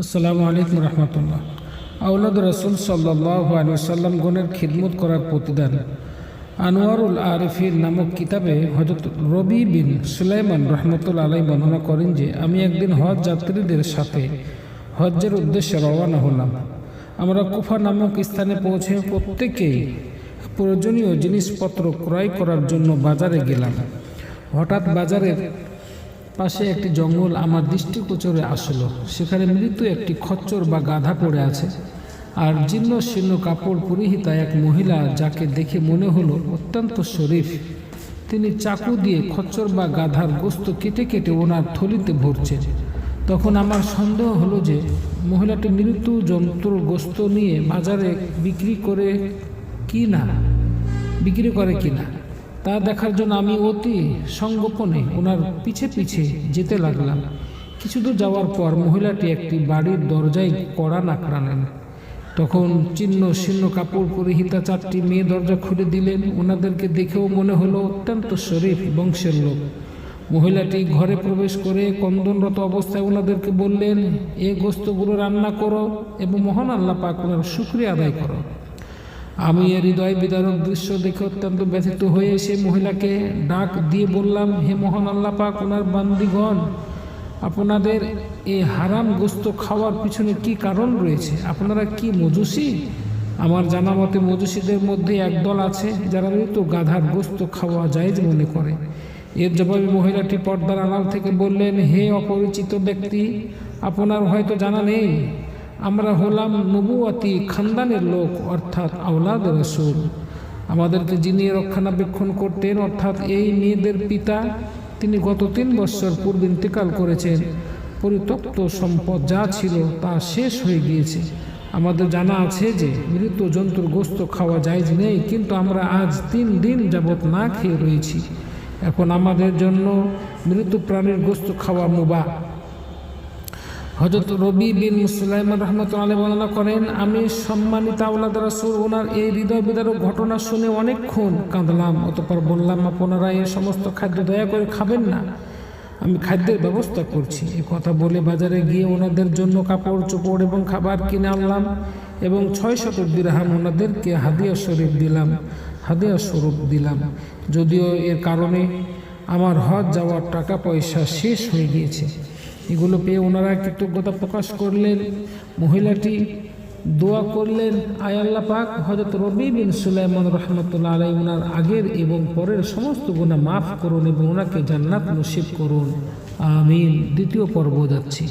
আসসালামু আলাইকুম রহমতুল্লাহ। আওলাদ রসুল সাল্লাল্লাহু আলাইহি ওয়াসাল্লাম গণের খিদমত করার প্রতিদান আনোয়ারুল আরিফিন নামক কিতাবে হযরত রবি বিন সুলাইমান রাহমাতুল্লাহ আলাইহি বর্ণনা করেন যে আমি একদিন হজ যাত্রীদের সাথে হজ্জের উদ্দেশ্যে রওনা হলাম। আমরা কুফা নামক স্থানে পৌঁছে প্রত্যেকেই প্রয়োজনীয় জিনিসপত্র ক্রয় করার জন্য বাজারে গেলাম। হঠাৎ বাজারের পাশে একটি জঙ্গল আমার দৃষ্টিগোচরে আসলো। সেখানে মৃত একটি খচ্চর বা গাধা পড়ে আছে, আর জীর্ণ শীর্ণ কাপড় পরিহিতা এক মহিলা, যাকে দেখে মনে হলো অত্যন্ত শরীফ। তিনি চাকু দিয়ে খচ্চর বা গাধার গোস্ত কেটে কেটে ওনার থলিতে ভরছেন। তখন আমার সন্দেহ হলো যে মহিলাটি মৃত জন্তুর গোস্ত নিয়ে বাজারে বিক্রি করে কিনা তা দেখার জন্য আমি অতি সংগোপনে ওনার পিছে পিছে যেতে লাগলাম। কিছু দূর যাওয়ার পর মহিলাটি একটি বাড়ির দরজায় কড়া নাড়লেন। তখন চিহ্ন শীর্ণ কাপড় পরিহিতা চারটি মেয়ে দরজা খুলে দিলেন। ওনাদেরকে দেখেও মনে হলো অত্যন্ত শরীফ বংশের লোক। মহিলাটি ঘরে প্রবেশ করে কন্দনরত অবস্থায় ওনাদেরকে বললেন, এ গোস্তগুলো রান্না করো এবং মহান আল্লাহ পাক ওনার শুকরিয়া আদায় করো। আমি এর হৃদয় বিদারক দৃশ্য দেখে অত্যন্ত ব্যথিত হয়ে এসে মহিলাকে ডাক দিয়ে বললাম, হে মহান আল্লাহ পাক, ওনার বান্দিগণ, আপনাদের এই হারাম গোস্ত খাওয়ার পিছনে কি কারণ রয়েছে? আপনারা কি মজুসি? আমার জানা মতে মজুসিদের মধ্যে একদল আছে যারা মৃত গাধার গোস্ত খাওয়া জায়েজ মনে করে। এর জবাবে মহিলাটি পর্দার আড়াল থেকে বললেন, হে অপরিচিত ব্যক্তি, আপনার হয়তো জানা নেই, আমরা হলাম নবুয়াতি খানদানের লোক, অর্থাৎ আওলাদ রসুল। আমাদেরকে যিনি রক্ষণাবেক্ষণ করতেন, অর্থাৎ এই মেয়েদের পিতা, তিনি গত 3 বছর পূর্বে ইন্তেকাল করেছেন। পরিত্যক্ত সম্পদ যা ছিল তা শেষ হয়ে গিয়েছে। আমাদের জানা আছে যে মৃত জন্তুর গোস্ত খাওয়া জায়েজ নেই, কিন্তু আমরা আজ 3 দিন যাবৎ না খেয়ে রয়েছি। এখন আমাদের জন্য মৃত প্রাণীর গোস্ত খাওয়া মুবাহ। হযরত রবি বিন সুলাইমান রাহমাতুল্লাহ আলাইহি বর্ণনা করেন, আমি সম্মানিত আওলাদ রাসূল ওনার এই হৃদয় বিদারক ঘটনা শুনে অনেকক্ষণ কাঁদলাম। অতঃপর বললাম, আপনারা এই সমস্ত খাদ্য দয়া করে খাবেন না, আমি খাদ্যের ব্যবস্থা করছি। এই কথা বলে বাজারে গিয়ে ওনাদের জন্য কাপড় চোপড় এবং খাবার কিনে আনলাম এবং 600 দিরহাম ওনাদেরকে হাদিয়া স্বরূপ দিলাম। যদিও এর কারণে আমার হজ যাওয়ার টাকা পয়সা শেষ হয়ে গিয়েছে। এগুলো পেয়ে ওনারা কৃতজ্ঞতা প্রকাশ করলেন। মহিলাটি দোয়া করলেন, আয় আল্লাহ পাক, হযরত রবি বিন সুলাইমান রাহমাতুল্লাহ আলাইহি ওনার আগের এবং পরের সমস্ত গুনাহ মাফ করুন এবং ওনাকে জান্নাত নসিব করুন। আমিন। দ্বিতীয় পর্ব যাচ্ছি।